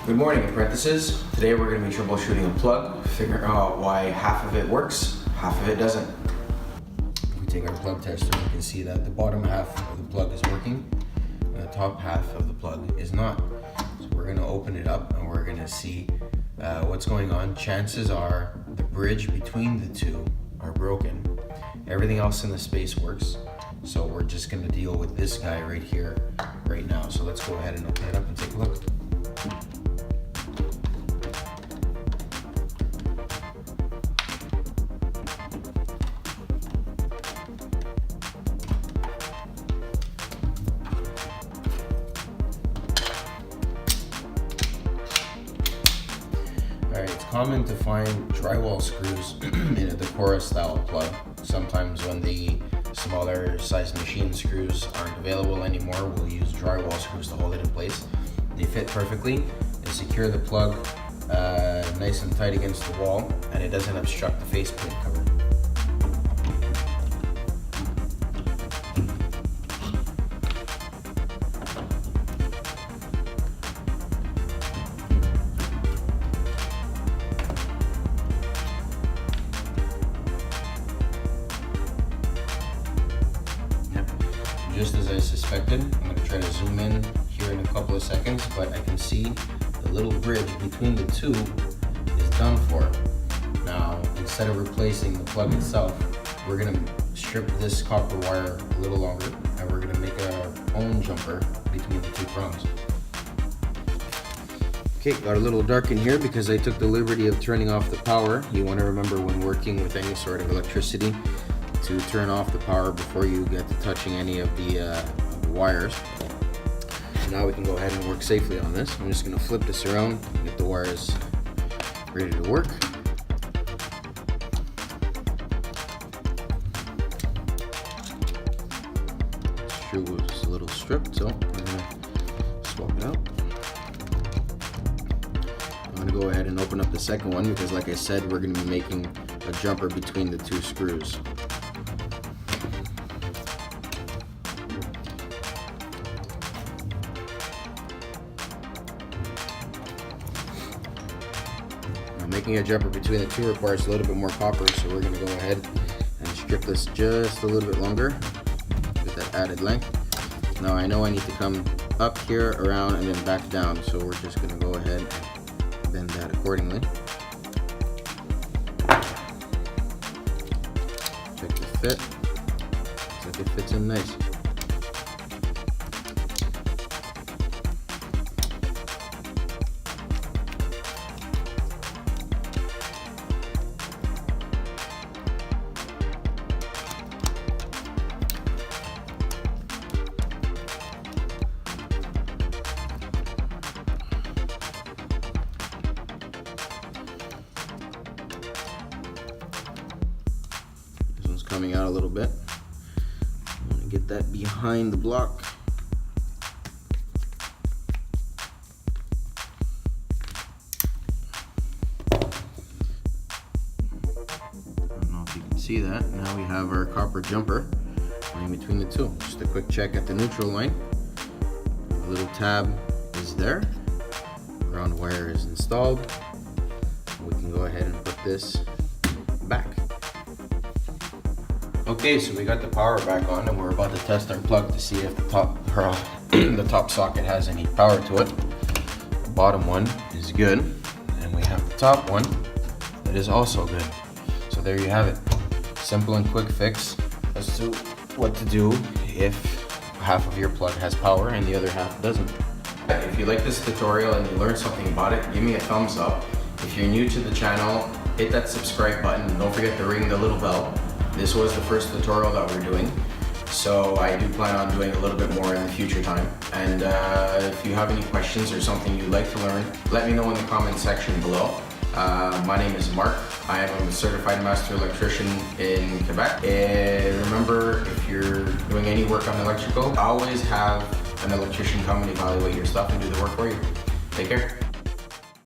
Good morning, apprentices. Today we're going to be troubleshooting a plug, figuring out why half of it works, half of it doesn't. If we take our plug tester, we can see that the bottom half of the plug is working and the top half of the plug is not. So we're going to open it up and we're going to see what's going on. Chances are the bridge between the two are broken. Everything else in the space works. So we're just going to deal with this guy right here, right now. So let's go ahead and open it up and take a look. Alright, it's common to find drywall screws in a Decora style plug. Sometimes when the smaller size machine screws aren't available anymore, we'll use drywall screws to hold it in place. They fit perfectly, they secure the plug nice and tight against the wall, and it doesn't obstruct the faceplate cover. Just as I suspected, I'm going to try to zoom in here in a couple of seconds, but I can see the little bridge between the two is done for. Now, instead of replacing the plug itself, we're going to strip this copper wire a little longer, and we're going to make our own jumper between the two prongs. Okay, got a little dark in here because I took the liberty of turning off the power. You want to remember when working with any sort of electricity to turn off the power before you get to touching any of the wires. Now we can go ahead and work safely on this. I'm just going to flip this around, get the wires ready to work. Screw was a little stripped, so I'm going to swap it out. I'm going to go ahead and open up the second one because, like I said, we're going to be making a jumper between the two screws. Making a jumper between the two requires a little bit more copper, so we're going to go ahead and strip this just a little bit longer with that added length. Now I know I need to come up here, around, and then back down, so we're just going to go ahead and bend that accordingly. Check the fit. Looks like it fits in nice. Coming out a little bit. I'm going to get that behind the block. I don't know if you can see that. Now we have our copper jumper running between the two. Just a quick check at the neutral line. The little tab is there. Ground wire is installed. We can go ahead and put this back. Okay, so we got the power back on and we're about to test our plug to see if the top socket has any power to it. The bottom one is good, and we have the top one that is also good. So there you have it. Simple and quick fix as to what to do if half of your plug has power and the other half doesn't. If you like this tutorial and you learned something about it, give me a thumbs up. If you're new to the channel, hit that subscribe button. Don't forget to ring the little bell. This was the first tutorial that we're doing, so I do plan on doing a little bit more in the future time. And if you have any questions or something you'd like to learn, let me know in the comment section below. My name is Mark. I am a certified master electrician in Quebec. And remember, if you're doing any work on electrical, always have an electrician come and evaluate your stuff and do the work for you. Take care.